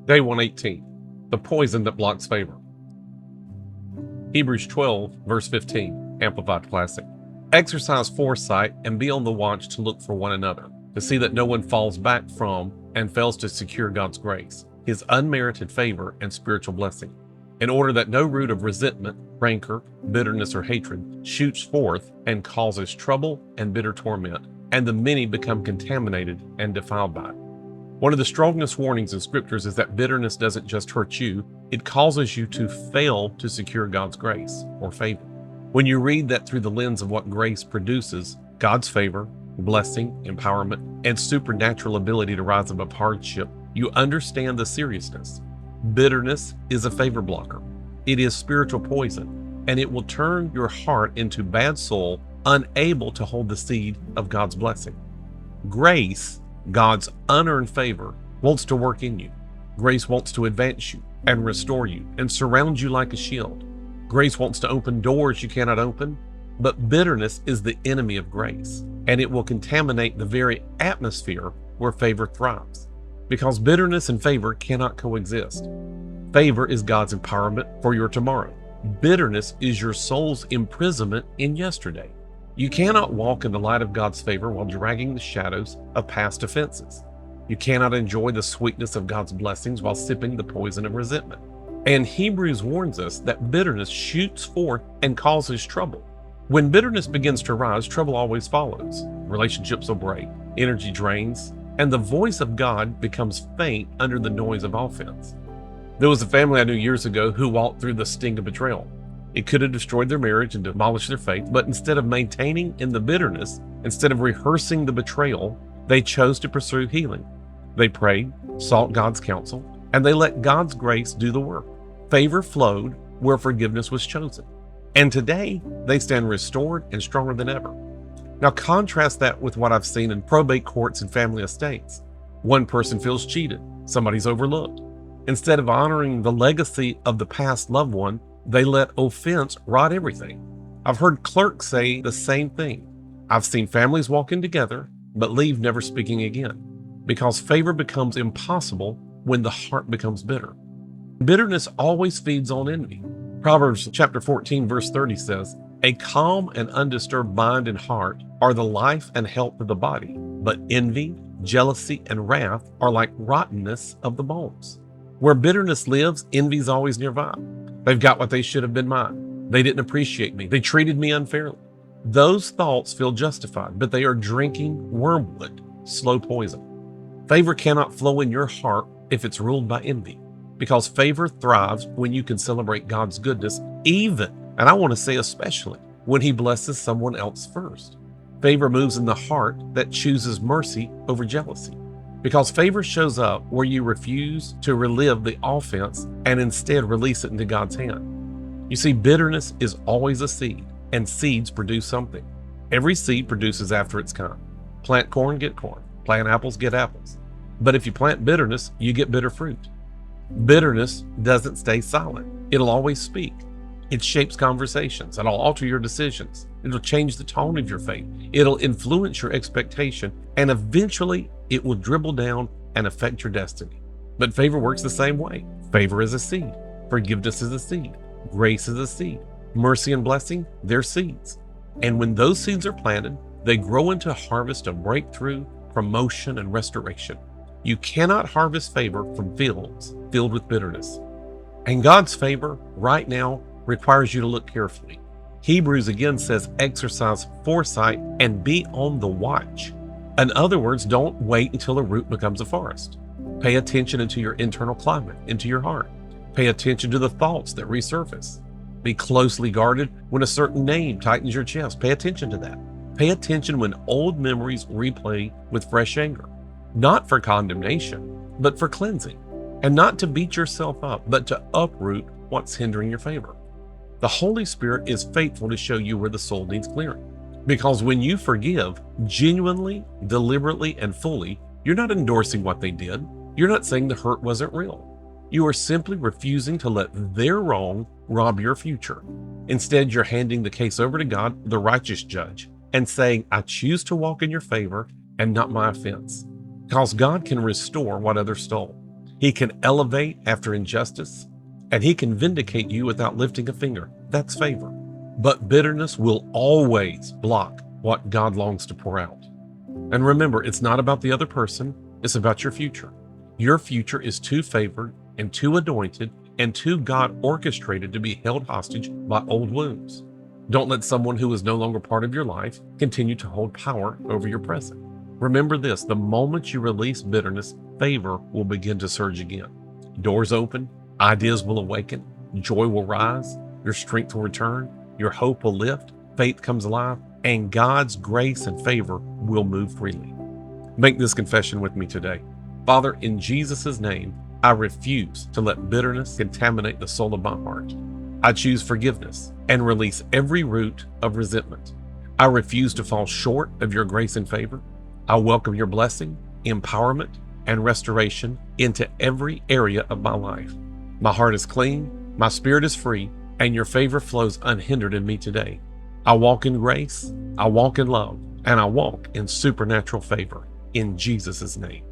Day 118, the poison that blocks favor. Hebrews 12, verse 15, Amplified Classic. Exercise foresight and be on the watch to look for one another, to see that no one falls back from and fails to secure God's grace, His unmerited favor and spiritual blessing, in order that no root of resentment, rancor, bitterness, or hatred shoots forth and causes trouble and bitter torment, and the many become contaminated and defiled by it. One of the strongest warnings in scriptures is that bitterness doesn't just hurt you, it causes you to fail to secure God's grace or favor. When you read that through the lens of what grace produces, God's favor, blessing, empowerment, and supernatural ability to rise above hardship, you understand the seriousness. Bitterness is a favor blocker. It is spiritual poison, and it will turn your heart into bad soil, unable to hold the seed of God's blessing. Grace, God's unearned favor, wants to work in you. Grace wants to advance you and restore you and surround you like a shield. Grace wants to open doors you cannot open, but bitterness is the enemy of grace, and it will contaminate the very atmosphere where favor thrives, because bitterness and favor cannot coexist. Favor is God's empowerment for your tomorrow. Bitterness is your soul's imprisonment in yesterday. You cannot walk in the light of God's favor while dragging the shadows of past offenses. You cannot enjoy the sweetness of God's blessings while sipping the poison of resentment. And Hebrews warns us that bitterness shoots forth and causes trouble. When bitterness begins to rise, trouble always follows. Relationships will break, energy drains, and the voice of God becomes faint under the noise of offense. There was a family I knew years ago who walked through the sting of betrayal. It could have destroyed their marriage and demolished their faith, but instead of maintaining in the bitterness, instead of rehearsing the betrayal, they chose to pursue healing. They prayed, sought God's counsel, and they let God's grace do the work. Favor flowed where forgiveness was chosen. And today, they stand restored and stronger than ever. Now contrast that with what I've seen in probate courts and family estates. One person feels cheated, somebody's overlooked. Instead of honoring the legacy of the past loved one, they let offense rot everything. I've heard clerks say the same thing. I've seen families walk in together, but leave never speaking again, because favor becomes impossible when the heart becomes bitter. Bitterness always feeds on envy. Proverbs chapter 14, verse 30 says, "A calm and undisturbed mind and heart are the life and health of the body, but envy, jealousy, and wrath are like rottenness of the bones." Where bitterness lives, envy's always nearby. They've got what they should have been mine. They didn't appreciate me. They treated me unfairly. Those thoughts feel justified, but they are drinking wormwood, slow poison. Favor cannot flow in your heart if it's ruled by envy, because favor thrives when you can celebrate God's goodness, even, and I want to say especially, when He blesses someone else first. Favor moves in the heart that chooses mercy over jealousy, because favor shows up where you refuse to relive the offense and instead release it into God's hand. You see, bitterness is always a seed, and seeds produce something. Every seed produces after its kind. Plant corn, get corn. Plant apples, get apples. But if you plant bitterness, you get bitter fruit. Bitterness doesn't stay silent. It'll always speak. It shapes conversations. It'll alter your decisions. It'll change the tone of your faith. It'll influence your expectation, and eventually it will dribble down and affect your destiny. But favor works the same way. Favor is a seed. Forgiveness is a seed. Grace is a seed. Mercy and blessing, they're seeds. And when those seeds are planted, they grow into a harvest of breakthrough, promotion, and restoration. You cannot harvest favor from fields filled with bitterness. And God's favor right now requires you to look carefully. Hebrews again says, exercise foresight and be on the watch. In other words, don't wait until a root becomes a forest. Pay attention into your internal climate, into your heart. Pay attention to the thoughts that resurface. Be closely guarded when a certain name tightens your chest. Pay attention to that. Pay attention when old memories replay with fresh anger. Not for condemnation, but for cleansing. And not to beat yourself up, but to uproot what's hindering your favor. The Holy Spirit is faithful to show you where the soul needs clearing. Because when you forgive, genuinely, deliberately, and fully, you're not endorsing what they did. You're not saying the hurt wasn't real. You are simply refusing to let their wrong rob your future. Instead, you're handing the case over to God, the righteous judge, and saying, I choose to walk in your favor and not my offense. Because God can restore what others stole. He can elevate after injustice, and He can vindicate you without lifting a finger. That's favor. But bitterness will always block what God longs to pour out. And remember, it's not about the other person, it's about your future. Your future is too favored and too anointed and too God orchestrated to be held hostage by old wounds. Don't let someone who is no longer part of your life continue to hold power over your present. Remember this, the moment you release bitterness, favor will begin to surge again. Doors open, ideas will awaken, joy will rise, your strength will return, your hope will lift, faith comes alive, and God's grace and favor will move freely. Make this confession with me today. Father, in Jesus' name, I refuse to let bitterness contaminate the soul of my heart. I choose forgiveness and release every root of resentment. I refuse to fall short of your grace and favor. I welcome your blessing, empowerment, and restoration into every area of my life. My heart is clean, my spirit is free, and your favor flows unhindered in me today. I walk in grace, I walk in love, and I walk in supernatural favor. In Jesus' name.